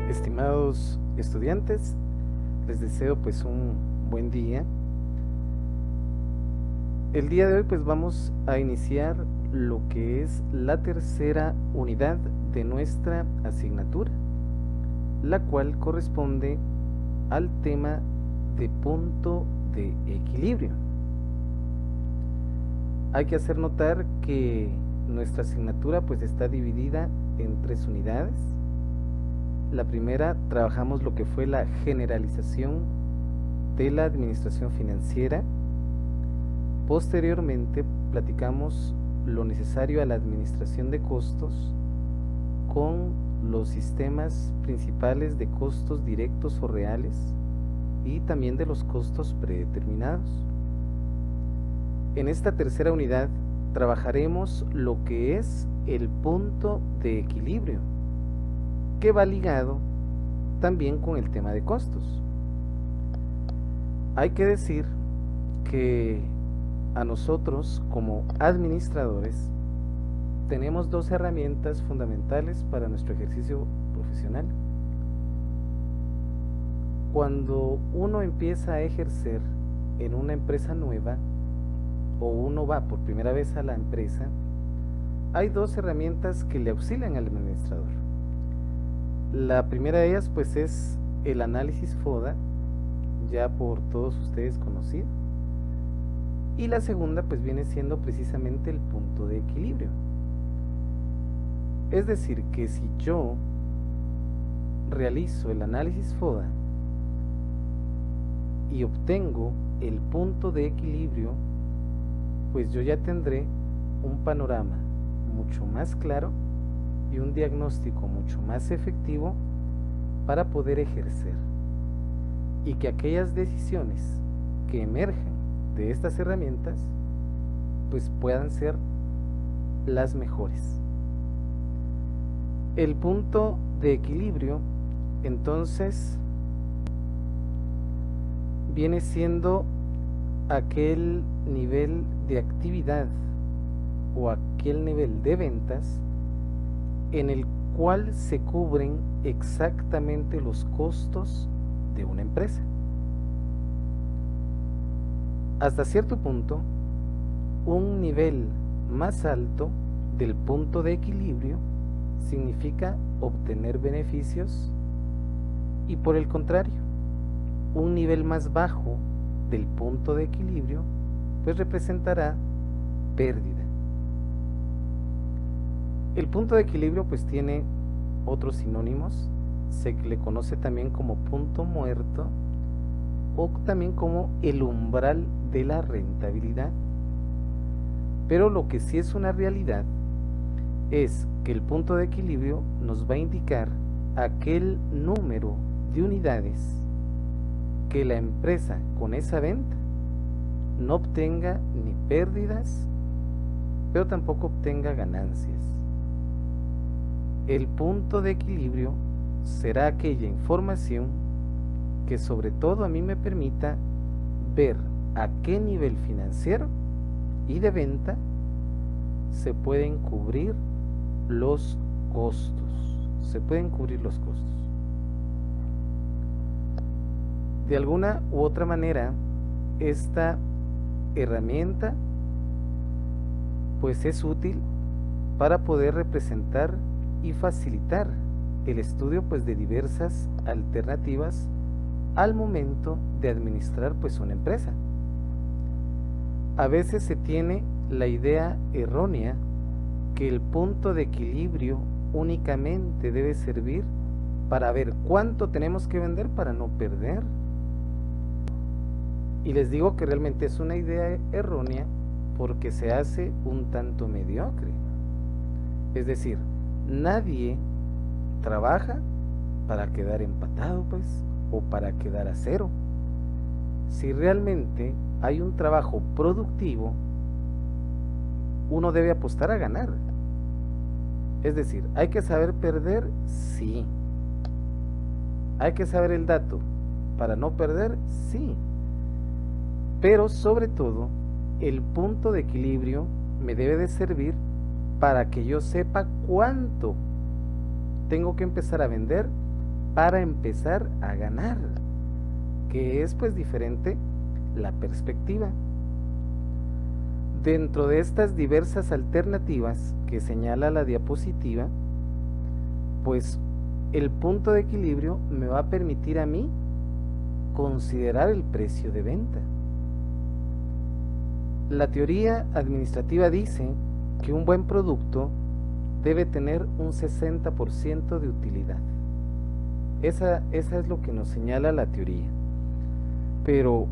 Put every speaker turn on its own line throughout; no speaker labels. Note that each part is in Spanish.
Estimados estudiantes, les deseo pues un buen día. El día de hoy pues vamos a iniciar lo que es la tercera unidad de nuestra asignatura, la cual corresponde al tema de punto de equilibrio. Hay que hacer notar que nuestra asignatura pues está dividida en 3 unidades. La primera, trabajamos lo que fue la generalización de la administración financiera. Posteriormente, platicamos lo necesario a la administración de costos con los sistemas principales de costos directos o reales y también de los costos predeterminados. En esta tercera unidad trabajaremos lo que es el punto de equilibrio, que va ligado también con el tema de costos. Hay que decir que a nosotros como administradores tenemos 2 herramientas fundamentales para nuestro ejercicio profesional. Cuando uno empieza a ejercer en una empresa nueva o uno va por primera vez a la empresa, hay 2 herramientas que le auxilian al administrador. La primera de ellas pues es el análisis FODA, ya por todos ustedes conocido, y la segunda pues viene siendo precisamente el punto de equilibrio. Es decir, que si yo realizo el análisis FODA y obtengo el punto de equilibrio, pues yo ya tendré un panorama mucho más claro y un diagnóstico mucho más efectivo para poder ejercer, y que aquellas decisiones que emergen de estas herramientas pues puedan ser las mejores. El punto de equilibrio entonces viene siendo aquel nivel de actividad o aquel nivel de ventas en el cual se cubren exactamente los costos de una empresa. Hasta cierto punto, un nivel más alto del punto de equilibrio significa obtener beneficios, y por el contrario, un nivel más bajo del punto de equilibrio pues representará pérdida. El punto de equilibrio pues tiene otros sinónimos. Se le conoce también como punto muerto o también como el umbral de la rentabilidad. Pero lo que sí es una realidad es que el punto de equilibrio nos va a indicar aquel número de unidades que la empresa con esa venta no obtenga ni pérdidas, pero tampoco obtenga ganancias. El punto de equilibrio será aquella información que sobre todo a mí me permita ver a qué nivel financiero y de venta se pueden cubrir los costos. De alguna u otra manera, esta herramienta pues es útil para poder representar y facilitar el estudio pues de diversas alternativas al momento de administrar pues una empresa. A veces se tiene la idea errónea que el punto de equilibrio únicamente debe servir para ver cuánto tenemos que vender para no perder. Y les digo que realmente es una idea errónea porque se hace un tanto mediocre. Es decir, nadie trabaja para quedar empatado pues, o para quedar a cero. Si realmente hay un trabajo productivo, uno debe apostar a ganar. Es decir, ¿hay que saber perder? Sí. ¿Hay que saber el dato para no perder? Sí. Pero sobre todo, el punto de equilibrio me debe de servir para que yo sepa cuánto tengo que empezar a vender para empezar a ganar, que es pues diferente la perspectiva. Dentro de estas diversas alternativas que señala la diapositiva, pues el punto de equilibrio me va a permitir a mí considerar el precio de venta. La teoría administrativa dice que un buen producto debe tener un 60% de utilidad. Esa es lo que nos señala la teoría. Pero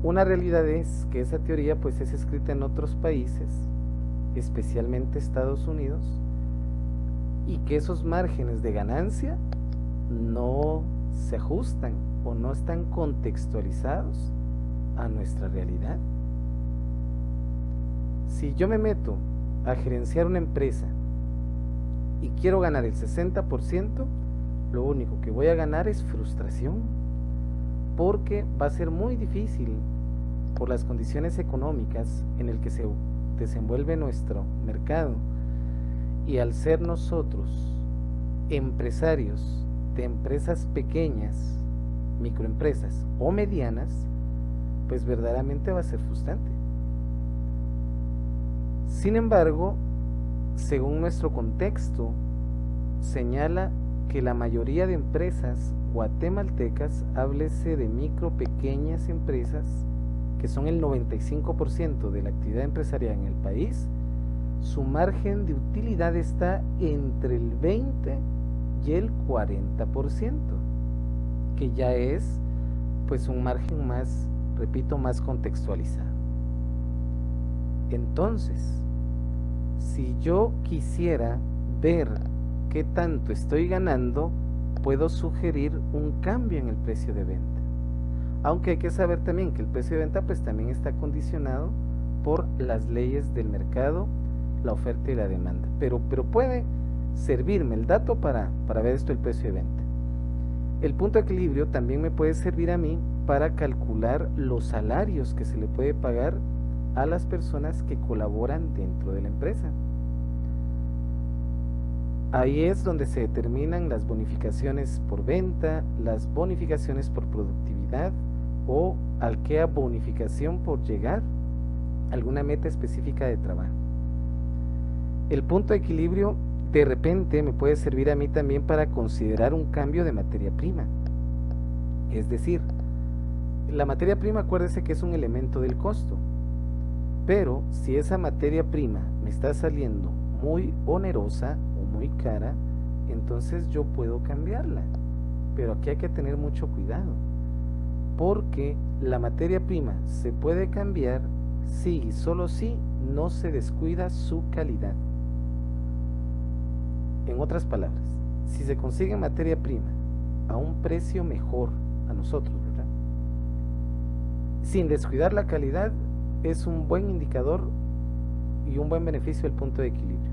una realidad es que esa teoría pues es escrita en otros países, especialmente Estados Unidos, y que esos márgenes de ganancia no se ajustan o no están contextualizados a nuestra realidad. Si yo me meto a gerenciar una empresa y quiero ganar el 60%, lo único que voy a ganar es frustración, porque va a ser muy difícil por las condiciones económicas en el que se desenvuelve nuestro mercado, y al ser nosotros empresarios de empresas pequeñas, microempresas o medianas, pues verdaderamente va a ser frustrante. Sin embargo, según nuestro contexto, señala que la mayoría de empresas guatemaltecas, háblese de micro, pequeñas empresas, que son el 95% de la actividad empresarial en el país, su margen de utilidad está entre el 20 y el 40%, que ya es pues un margen más, repito, más contextualizado. Entonces, si yo quisiera ver qué tanto estoy ganando, puedo sugerir un cambio en el precio de venta. Aunque hay que saber también que el precio de venta pues también está condicionado por las leyes del mercado, la oferta y la demanda. Pero puede servirme el dato para ver esto, el precio de venta. El punto de equilibrio también me puede servir a mí para calcular los salarios que se le puede pagar a las personas que colaboran dentro de la empresa. Ahí es donde se determinan las bonificaciones por venta, las bonificaciones por productividad o aquella bonificación por llegar a alguna meta específica de trabajo. El punto de equilibrio de repente me puede servir a mí también para considerar un cambio de materia prima. Es decir, la materia prima, acuérdese que es un elemento del costo, pero si esa materia prima me está saliendo muy onerosa o muy cara, entonces yo puedo cambiarla. Pero aquí hay que tener mucho cuidado, porque la materia prima se puede cambiar si y solo si no se descuida su calidad. En otras palabras, si se consigue materia prima a un precio mejor a nosotros, ¿verdad?, sin descuidar la calidad, es un buen indicador y un buen beneficio del punto de equilibrio.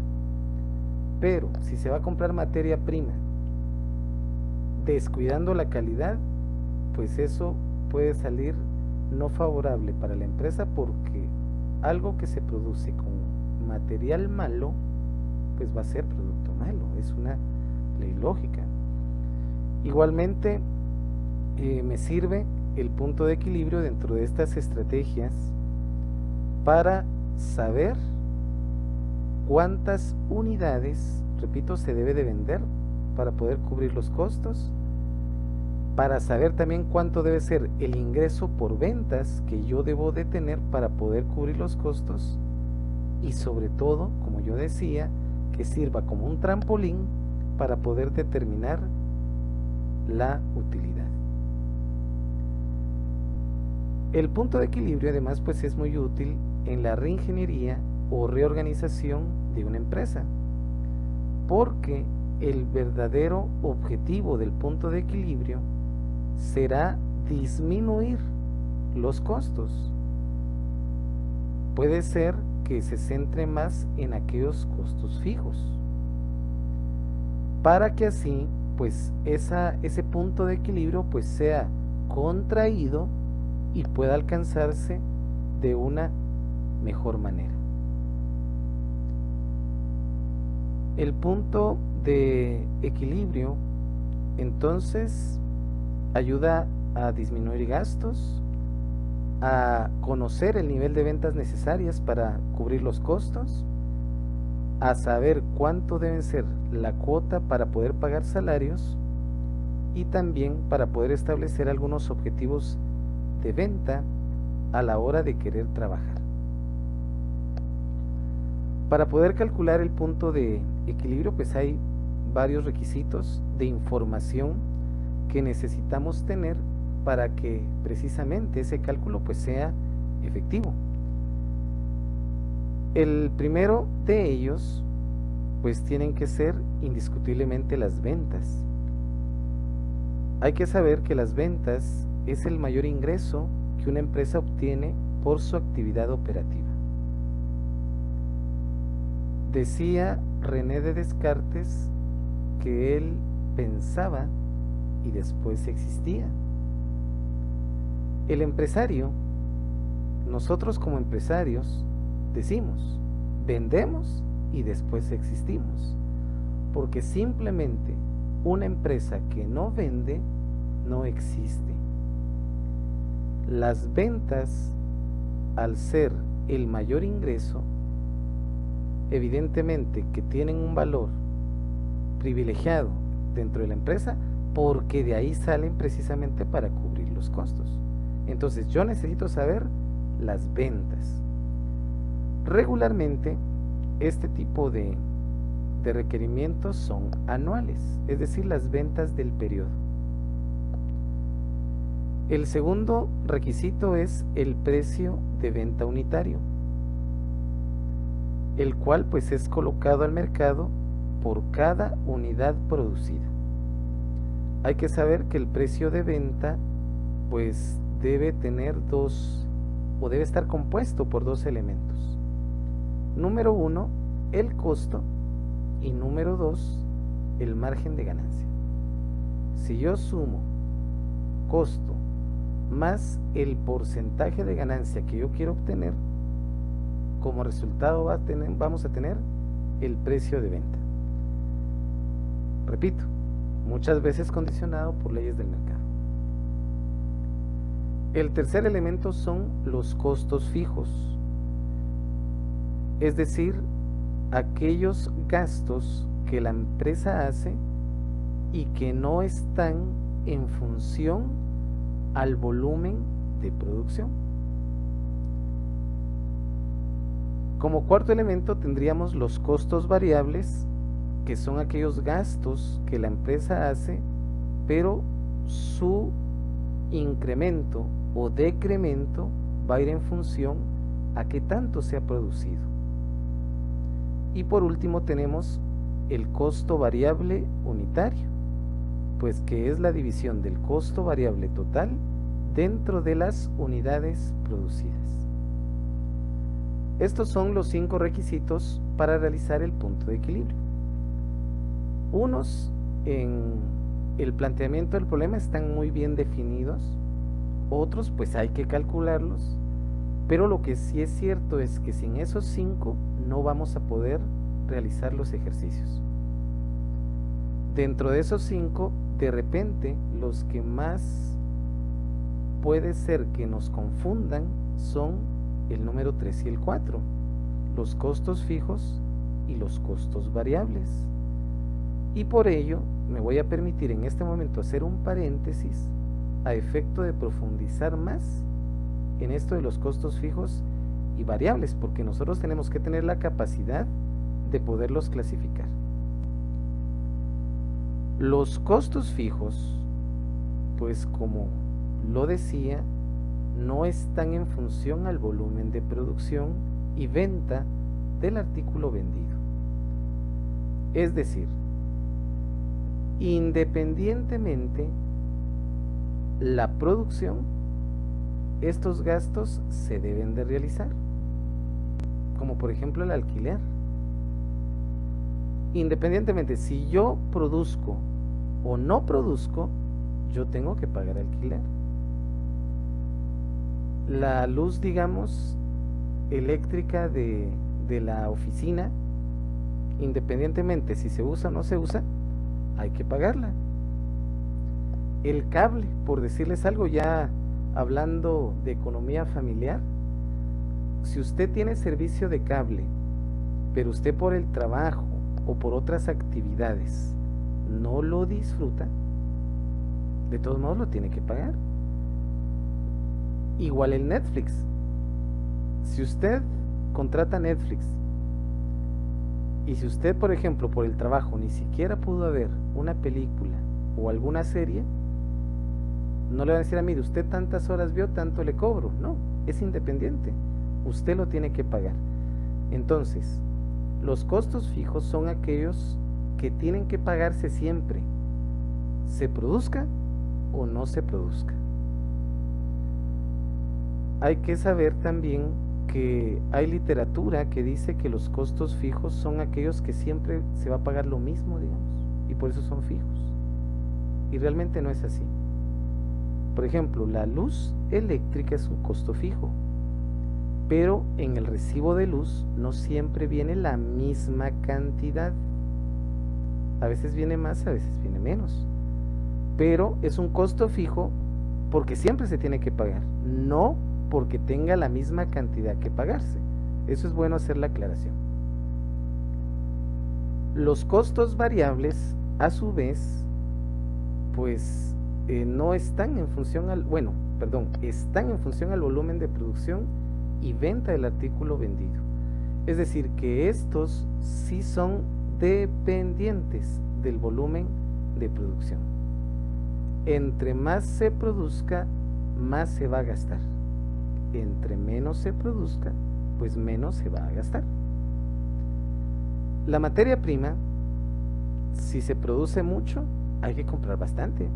Pero si se va a comprar materia prima descuidando la calidad, pues eso puede salir no favorable para la empresa, porque algo que se produce con material malo pues va a ser producto malo. Es una ley lógica. Igualmente me sirve el punto de equilibrio dentro de estas estrategias para saber cuántas unidades, repito, se debe de vender para poder cubrir los costos, para saber también cuánto debe ser el ingreso por ventas que yo debo de tener para poder cubrir los costos, y sobre todo, como yo decía, que sirva como un trampolín para poder determinar la utilidad. El punto de equilibrio además pues es muy útil en la reingeniería o reorganización de una empresa, porque el verdadero objetivo del punto de equilibrio será disminuir los costos. Puede ser que se centre más en aquellos costos fijos, para que así pues ese punto de equilibrio pues sea contraído y pueda alcanzarse de una mejor manera. El punto de equilibrio Entonces, ayuda a disminuir gastos, a conocer el nivel de ventas necesarias para cubrir los costos, a saber cuánto deben ser la cuota para poder pagar salarios y también para poder establecer algunos objetivos de venta a la hora de querer trabajar. Para poder calcular el punto de equilibrio, pues hay varios requisitos de información que necesitamos tener para que precisamente ese cálculo pues sea efectivo. El primero de ellos pues tienen que ser indiscutiblemente las ventas. Hay que saber que las ventas es el mayor ingreso que una empresa obtiene por su actividad operativa. Decía René de Descartes que él pensaba y después existía. El empresario, nosotros como empresarios, decimos, vendemos y después existimos, porque simplemente una empresa que no vende no existe. Las ventas, al ser el mayor ingreso, evidentemente que tienen un valor privilegiado dentro de la empresa, porque de ahí salen precisamente para cubrir los costos. Entonces yo necesito saber las ventas. Regularmente este tipo de requerimientos son anuales, es decir, las ventas del periodo. El segundo requisito es el precio de venta unitario, el cual pues es colocado al mercado por cada unidad producida. Hay que saber que el precio de venta pues debe tener debe estar compuesto por dos elementos. Número uno, el costo, y número dos, el margen de ganancia. Si yo sumo costo más el porcentaje de ganancia que yo quiero obtener, como resultado vamos a tener el precio de venta. Repito, muchas veces condicionado por leyes del mercado. El tercer elemento son los costos fijos, es decir, aquellos gastos que la empresa hace y que no están en función al volumen de producción. Como cuarto elemento tendríamos los costos variables, que son aquellos gastos que la empresa hace, pero su incremento o decremento va a ir en función a qué tanto se ha producido. Y por último tenemos el costo variable unitario, pues que es la división del costo variable total dentro de las unidades producidas. Estos son los 5 requisitos para realizar el punto de equilibrio. Unos en el planteamiento del problema están muy bien definidos, otros pues hay que calcularlos, pero lo que sí es cierto es que sin esos 5 no vamos a poder realizar los ejercicios. Dentro de esos 5, de repente, los que más puede ser que nos confundan son el número 3 y el 4, los costos fijos y los costos variables. Y por ello me voy a permitir en este momento hacer un paréntesis a efecto de profundizar más en esto de los costos fijos y variables, porque nosotros tenemos que tener la capacidad de poderlos clasificar. Los costos fijos, pues como lo decía, no están en función al volumen de producción y venta del artículo vendido. Es decir, independientemente la producción, estos gastos se deben de realizar, como por ejemplo el alquiler. Independientemente si yo produzco o no produzco, yo tengo que pagar alquiler. La luz, digamos, eléctrica de la oficina, independientemente si se usa o no se usa, hay que pagarla. El cable, por decirles algo, ya hablando de economía familiar, si usted tiene servicio de cable, pero usted por el trabajo o por otras actividades no lo disfruta, de todos modos lo tiene que pagar. Igual el Netflix. Si usted contrata Netflix y si usted, por ejemplo, por el trabajo ni siquiera pudo ver una película o alguna serie, no le van a decir, mire, usted tantas horas vio, tanto le cobro. No, es independiente. Usted lo tiene que pagar. Entonces, los costos fijos son aquellos que tienen que pagarse siempre, se produzca o no se produzca. Hay que saber también que hay literatura que dice que los costos fijos son aquellos que siempre se va a pagar lo mismo, digamos, y por eso son fijos. Y realmente no es así. Por ejemplo, la luz eléctrica es un costo fijo, pero en el recibo de luz no siempre viene la misma cantidad. A veces viene más, a veces viene menos. Pero es un costo fijo porque siempre se tiene que pagar, no porque tenga la misma cantidad que pagarse. Eso es bueno hacer la aclaración. Los costos variables, a su vez, pues no están en función están en función al volumen de producción y venta del artículo vendido. Es decir, que estos sí son dependientes del volumen de producción. Entre más se produzca, más se va a gastar. Entre menos se produzca, pues menos se va a gastar. La materia prima, si se produce mucho, hay que comprar bastante.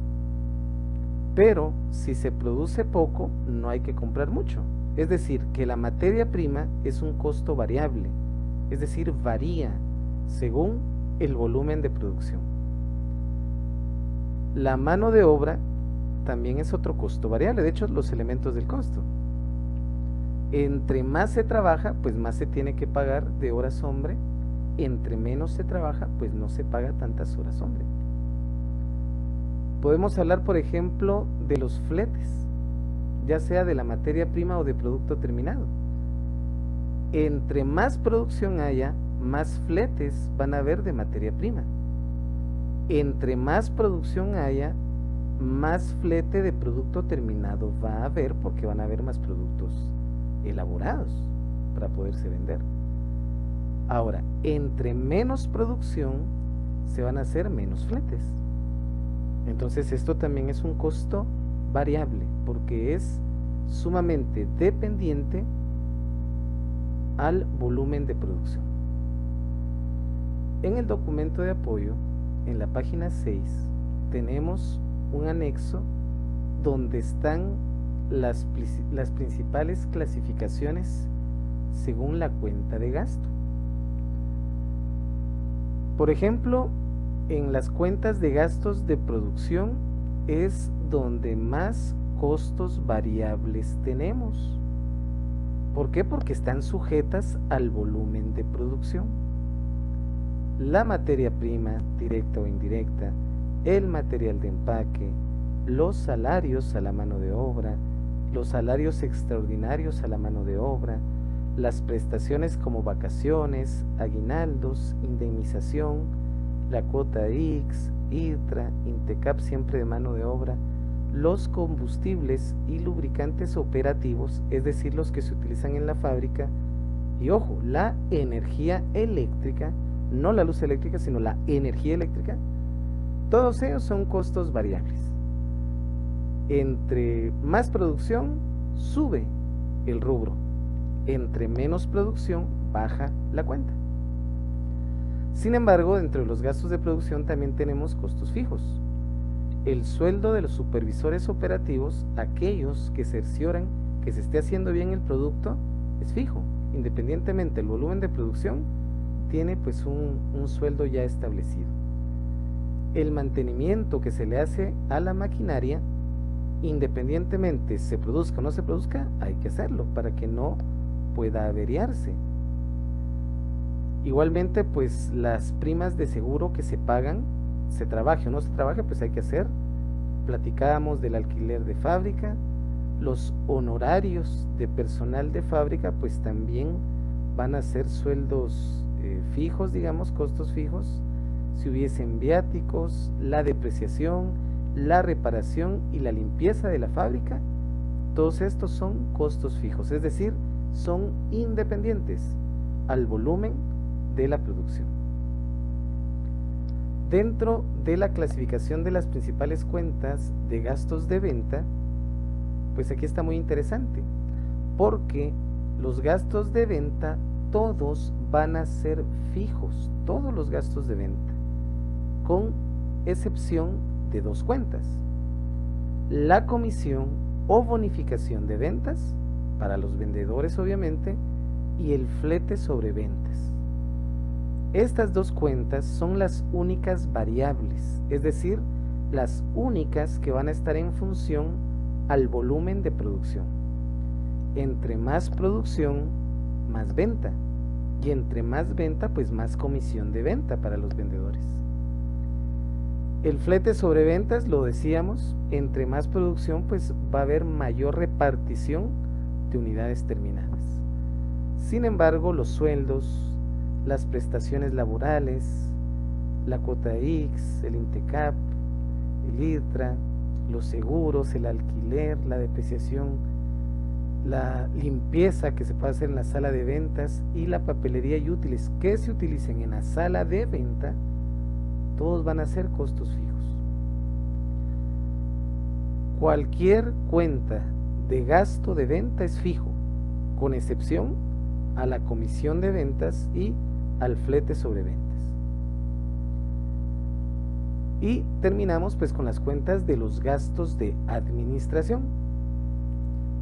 Pero si se produce poco, no hay que comprar mucho. Es decir, que la materia prima es un costo variable, es decir, varía según el volumen de producción. La mano de obra también es otro costo variable, de hecho, los elementos del costo. Entre más se trabaja, pues más se tiene que pagar de horas hombre. Entre menos se trabaja, pues no se paga tantas horas hombre. Podemos hablar, por ejemplo, de los fletes, ya sea de la materia prima o de producto terminado. Entre más producción haya, más fletes van a haber de materia prima. Entre más producción haya, más flete de producto terminado va a haber, porque van a haber más productos elaborados para poderse vender. Ahora, entre menos producción, se van a hacer menos fletes. Entonces esto también es un costo variable, porque es sumamente dependiente al volumen de producción. En el documento de apoyo, en la página 6, tenemos un anexo donde están las principales clasificaciones según la cuenta de gasto. Por ejemplo, en las cuentas de gastos de producción es donde más costos variables tenemos. ¿Por qué? Porque están sujetas al volumen de producción. La materia prima, directa o indirecta, el material de empaque, los salarios a la mano de obra, los salarios extraordinarios a la mano de obra, las prestaciones como vacaciones, aguinaldos, indemnización, la cuota X, ITRA, INTECAP siempre de mano de obra, los combustibles y lubricantes operativos, es decir, los que se utilizan en la fábrica, y ojo, la energía eléctrica, no la luz eléctrica, sino la energía eléctrica, todos ellos son costos variables. Entre más producción, sube el rubro. Entre menos producción, baja la cuenta. Sin embargo, dentro de los gastos de producción también tenemos costos fijos. El sueldo de los supervisores operativos, aquellos que cercioran que se esté haciendo bien el producto, es fijo. Independientemente del volumen de producción, tiene pues un sueldo ya establecido. El mantenimiento que se le hace a la maquinaria, independientemente se produzca o no se produzca, hay que hacerlo para que no pueda averiarse. Igualmente, pues las primas de seguro que se pagan, se trabaje o no se trabaje, pues hay que hacer platicábamos del alquiler de fábrica, los honorarios de personal de fábrica pues también van a ser sueldos fijos, digamos, costos fijos. Si hubiesen viáticos, la depreciación, la reparación y la limpieza de la fábrica, todos estos son costos fijos, es decir, son independientes al volumen de la producción. Dentro de la clasificación de las principales cuentas de gastos de venta, pues aquí está muy interesante, porque los gastos de venta todos van a ser fijos, todos los gastos de venta, con excepción de dos cuentas: la comisión o bonificación de ventas, para los vendedores obviamente, y el flete sobre ventas. Estas dos cuentas son las únicas variables, es decir, las únicas que van a estar en función al volumen de producción. Entre más producción, más venta, y entre más venta, pues más comisión de venta para los vendedores. El flete sobre ventas, lo decíamos, entre más producción, pues va a haber mayor repartición de unidades terminadas. Sin embargo, los sueldos, las prestaciones laborales, la cuota X, el INTECAP, el IRTRA, los seguros, el alquiler, la depreciación, la limpieza que se puede hacer en la sala de ventas y la papelería y útiles que se utilicen en la sala de venta, todos van a ser costos fijos. Cualquier cuenta de gasto de venta es fijo, con excepción a la comisión de ventas y al flete sobre ventas. Y terminamos pues con las cuentas de los gastos de administración.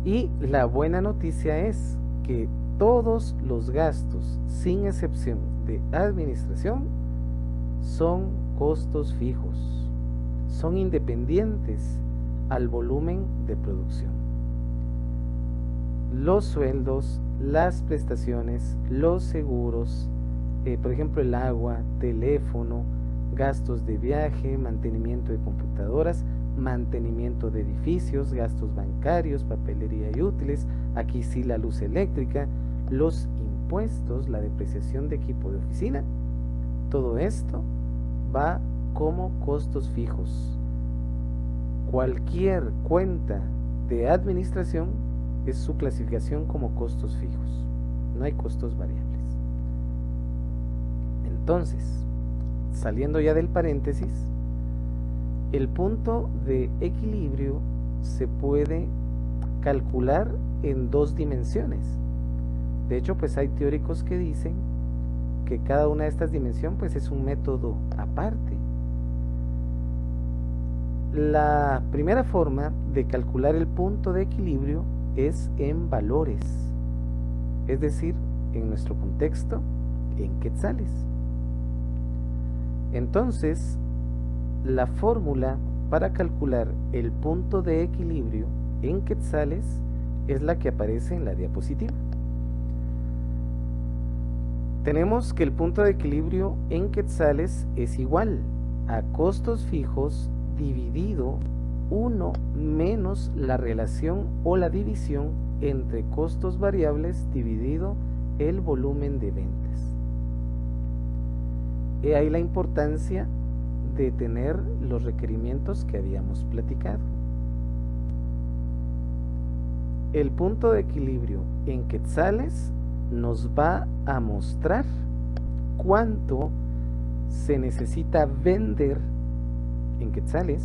Y la buena noticia es que todos los gastos, sin excepción de administración, son costos fijos, son independientes al volumen de producción. Los sueldos, las prestaciones, los seguros, por ejemplo el agua, teléfono, gastos de viaje, mantenimiento de computadoras, mantenimiento de edificios, gastos bancarios, papelería y útiles, aquí sí la luz eléctrica, los impuestos, la depreciación de equipo de oficina, todo esto va como costos fijos. Cualquier cuenta de administración es su clasificación como costos fijos, no hay costos variables. Entonces, saliendo ya del paréntesis, el punto de equilibrio se puede calcular en dos dimensiones. De hecho, pues hay teóricos que dicen que cada una de estas dimensiones pues es un método aparte. La primera forma de calcular el punto de equilibrio es en valores, es decir, en nuestro contexto, en quetzales. Entonces, la fórmula para calcular el punto de equilibrio en quetzales es la que aparece en la diapositiva. Tenemos que el punto de equilibrio en quetzales es igual a costos fijos dividido 1 menos la relación o la división entre costos variables dividido el volumen de ventas. He ahí la importancia de tener los requerimientos que habíamos platicado. El punto de equilibrio en quetzales nos va a mostrar cuánto se necesita vender en quetzales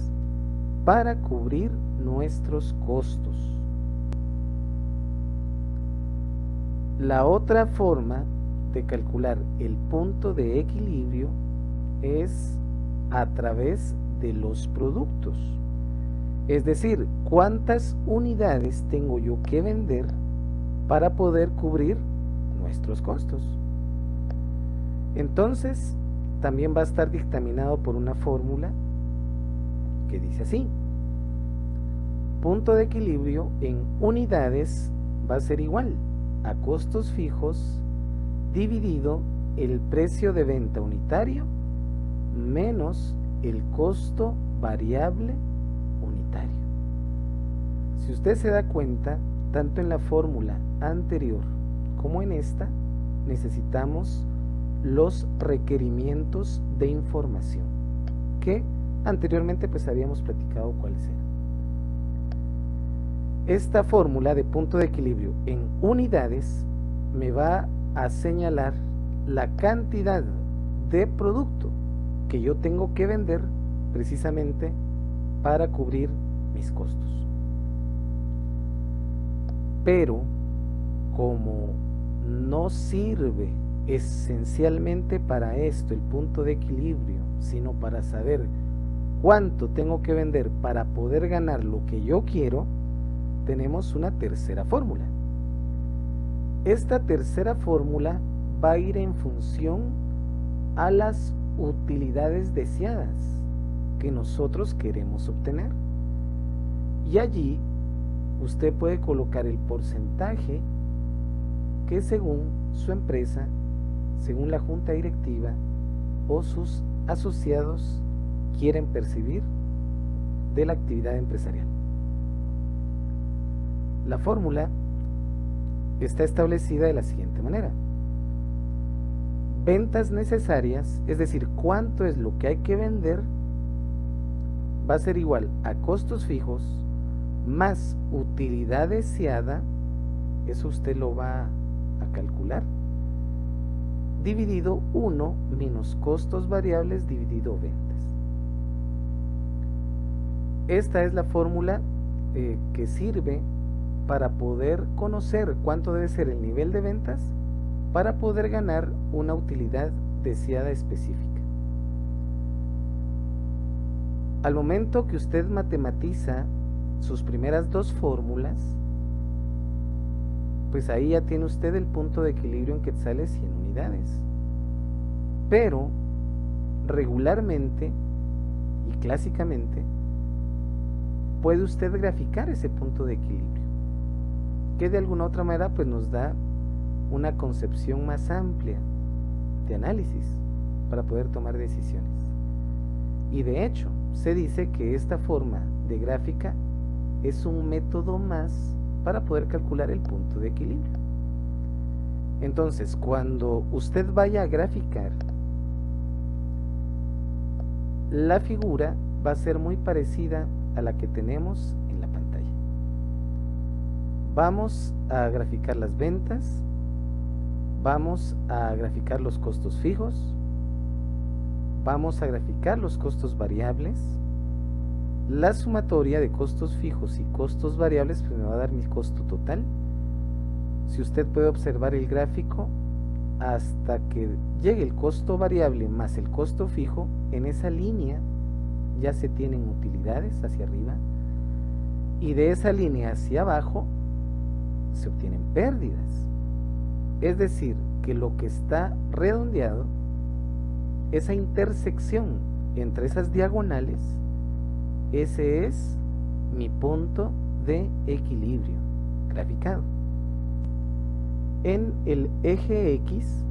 para cubrir nuestros costos. La otra forma de calcular el punto de equilibrio es a través de los productos, es decir, cuántas unidades tengo yo que vender para poder cubrir nuestros costos. Entonces, también va a estar dictaminado por una fórmula que dice así: punto de equilibrio en unidades va a ser igual a costos fijos dividido el precio de venta unitario menos el costo variable inventario. Si usted se da cuenta, tanto en la fórmula anterior como en esta, necesitamos los requerimientos de información, que anteriormente pues habíamos platicado cuáles eran. Esta fórmula de punto de equilibrio en unidades me va a señalar la cantidad de producto que yo tengo que vender precisamente para cubrir mis costos. Pero como no sirve esencialmente para esto el punto de equilibrio, sino para saber cuánto tengo que vender para poder ganar lo que yo quiero, tenemos una tercera fórmula. Esta tercera fórmula va a ir en función a las utilidades deseadas que nosotros queremos obtener. Y allí usted puede colocar el porcentaje que según su empresa, según la junta directiva o sus asociados quieren percibir de la actividad empresarial. La fórmula está establecida de la siguiente manera: ventas necesarias, es decir, cuánto es lo que hay que vender, va a ser igual a costos fijos más utilidad deseada, eso usted lo va a calcular, dividido 1 menos costos variables dividido ventas. Esta es la fórmula que sirve para poder conocer cuánto debe ser el nivel de ventas para poder ganar una utilidad deseada específica. Al momento que usted matematiza sus primeras dos fórmulas, pues ahí ya tiene usted el punto de equilibrio en quetzales y en unidades. Pero regularmente y clásicamente puede usted graficar ese punto de equilibrio, que de alguna otra manera pues nos da una concepción más amplia de análisis para poder tomar decisiones. Y de hecho se dice que esta forma de gráfica es un método más para poder calcular el punto de equilibrio. Entonces, cuando usted vaya a graficar, la figura va a ser muy parecida a la que tenemos en la pantalla. Vamos a graficar las ventas, vamos a graficar los costos fijos, vamos a graficar los costos variables. La sumatoria de costos fijos y costos variables pues me va a dar mi costo total. Si usted puede observar el gráfico, hasta que llegue el costo variable más el costo fijo, en esa línea ya se tienen utilidades hacia arriba, y de esa línea hacia abajo se obtienen pérdidas. Es decir, que lo que está redondeado, esa intersección entre esas diagonales, ese es mi punto de equilibrio graficado. En el eje X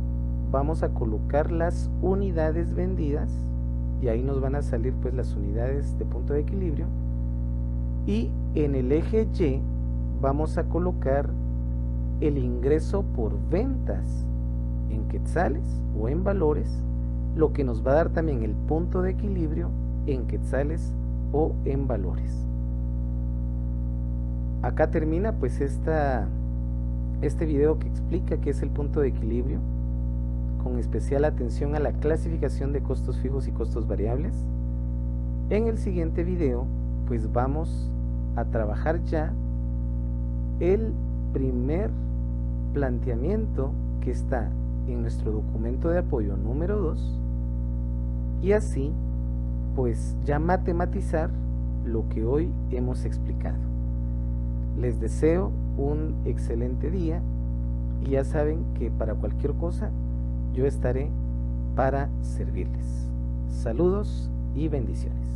vamos a colocar las unidades vendidas y ahí nos van a salir pues las unidades de punto de equilibrio, y en el eje Y vamos a colocar el ingreso por ventas en quetzales o en valores, lo que nos va a dar también el punto de equilibrio en quetzales o en valores. Acá termina pues este video que explica qué es el punto de equilibrio, con especial atención a la clasificación de costos fijos y costos variables. En el siguiente video pues vamos a trabajar ya el primer planteamiento que está en nuestro documento de apoyo número 2, y así pues ya matematizar lo que hoy hemos explicado. Les deseo un excelente día y ya saben que para cualquier cosa yo estaré para servirles. Saludos y bendiciones.